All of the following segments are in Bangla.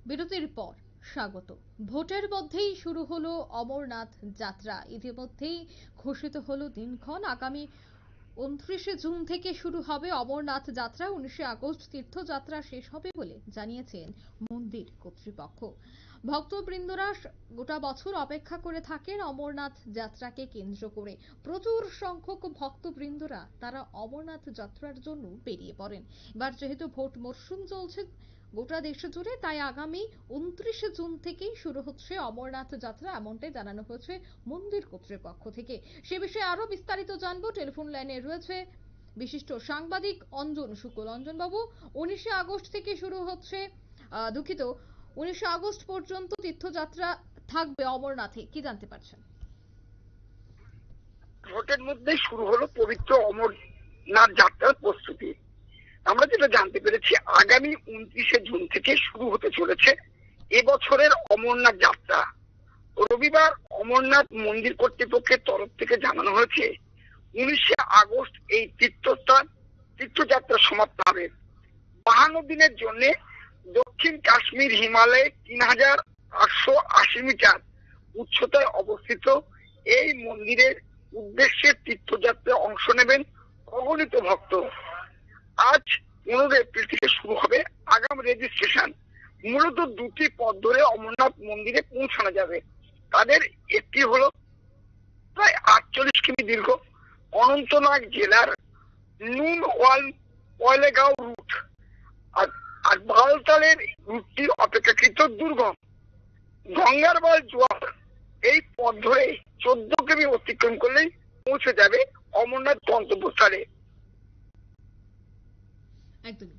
বিরতির পর স্বাগত। ভোটের মধ্যেই শুরু হলো অমরনাথ যাত্রা। ইতিমধ্যেই ঘোষিত হলো দিনক্ষণ। আগামী 29শে জুন থেকে শুরু হবে অমরনাথ যাত্রা। 19শে আগস্ট তীর্থযাত্রা শেষ হবে বলে জানিয়েছেন মন্দির কর্তৃপক্ষ। ভক্তবৃন্দরা গোটা বছর অপেক্ষা করে থাকেন অমরনাথ যাত্রাকে কেন্দ্র করে। প্রচুর সংখ্যক ভক্তবৃন্দরা তারা অমরনাথ যাত্রার জন্য বেরিয়ে পড়েন। এবার যেহেতু ভোট মরশুম চলছে গোটা দেশ জুড়ে, তাই আগামী 29শে জুন থেকেই শুরু হচ্ছে অমরনাথ যাত্রা, এমনটাই জানানো হয়েছে মন্দির কর্তৃপক্ষ থেকে। সে বিষয়ে আরো বিস্তারিত জানবো। টেলিফোন লাইনে রয়েছে বিশিষ্ট সাংবাদিক অঞ্জন শুক্ল। অঞ্জন বাবু, 19শে আগস্ট থেকে শুরু হচ্ছে, দুঃখিত, 19শে আগস্ট পর্যন্ত তীর্থযাত্রা থাকবে অমরনাথে, কি জানতে পারছেন? ভোটের মধ্যে শুরু হলো পবিত্র অমরনাথ যাত্রার প্রস্তুতি। আমরা যেটা জানতে পেরেছি, আগামী 29শে জুন থেকে শুরু হতে চলেছে এবছরের অমরনাথ যাত্রা। রবিবার অমরনাথ মন্দির কর্তৃপক্ষের তরফ থেকে জানানো হয়েছে 19শে আগস্ট এই তীর্থযাত্রা সমাপ্ত হবে। 52 দিনের জন্য দক্ষিণ কাশ্মীর হিমালয়ে 3880 মিটার উচ্চতায় অবস্থিত এই মন্দিরের উদ্দেশ্যে তীর্থযাত্রায় অংশ নেবেন অগণিত ভক্ত। আজ 15 এপ্রিল থেকে শুরু হবে আগাম রেজিস্ট্রেশন। মূলত দুটি পথ ধরে অমরনাথ মন্দিরে পৌঁছানো যাবে। তাদের একটি হলো প্রায় 48 কিমি দীর্ঘ অনন্তনাগ জেলার নুন ওয়ালেগাঁও রুট, আর বালতালের রুটটি অপেক্ষাকৃত দুর্গম। গঙ্গারবাল জোয়ার এই পথ ধরে 14 কিমি অতিক্রম করলেই পৌঁছে যাবে অমরনাথ গন্তব্যস্থলে। একদমই।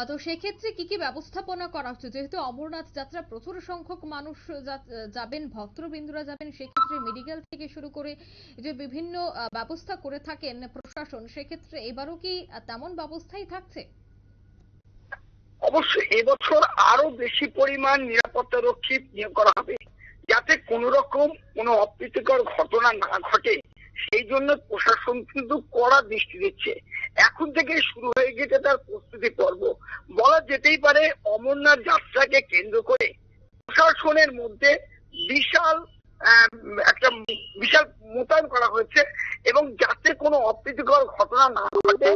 তো সেক্ষেত্রে কি কি ব্যবস্থাপনা করা হচ্ছে? যেহেতু অমরনাথ যাত্রা প্রচুর সংখ্যক মানুষ যাবেন, ভক্তবৃন্দরা যাবেন, সেক্ষেত্রে মেডিকেল থেকে শুরু করে যে বিভিন্ন ব্যবস্থা করে থাকেন প্রশাসন, সেক্ষেত্রে এবারও কি তেমন ব্যবস্থাই থাকছে? অবশ্যই এবছর আরো বেশি পরিমাণ নিরাপত্তা রক্ষী নিয়োগ করা হবে, যাতে কোন রকম কোনো অপ্রীতিকর ঘটনা না ঘটে। সেই জন্য প্রশাসন কিন্তু কড়া দৃষ্টি দিচ্ছে। এখন থেকে শুরু হয়ে গেছে তার প্রস্তুতি পর্ব। বলা যেতেই পারে অমরনাথ যাত্রাকে কেন্দ্র করে প্রশাসনের মধ্যে বিশাল একটা বিশাল মোতায়েন করা হয়েছে, এবং যাতে কোনো অপ্রীতিকর ঘটনা না ঘটে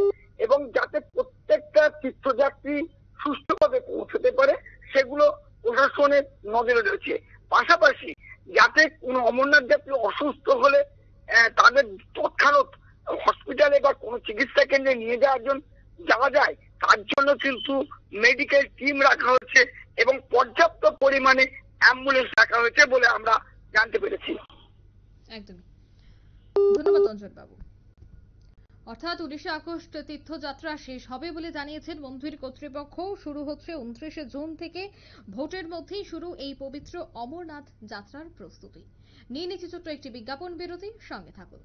এবং যাতে প্রত্যেকটা তীর্থযাত্রী সুষ্ঠুভাবে পৌঁছতে পারে সেগুলো প্রশাসনের নজরে রয়েছে। পাশাপাশি যাতে কোনো অমরনাথ যাত্রী অসুস্থ হলে তাদের তৎক্ষণাৎ হসপিটালে বা কোনো চিকিৎসা কেন্দ্রে নিয়ে যাওয়া যায়, তার জন্য কিন্তু মেডিকেল টিম রাখা হয়েছে এবং পর্যাপ্ত পরিমাণে অ্যাম্বুলেন্স রাখা হয়েছে বলে আমরা জানতে পেরেছি। একদমই, ধন্যবাদ অঞ্জন বাবু। অর্থাৎ 19শে আগস্ট তীর্থযাত্রা শেষ হবে বলে জানিয়েছেন মন্দির কর্তৃপক্ষ। শুরু হচ্ছে 29শে জুন থেকে। ভোটের মধ্যেই শুরু এই পবিত্র অমরনাথ যাত্রার প্রস্তুতি। নিয়ে নিচ্ছি ছোট্ট একটি বিজ্ঞাপন বিরতি, সঙ্গে থাকুন।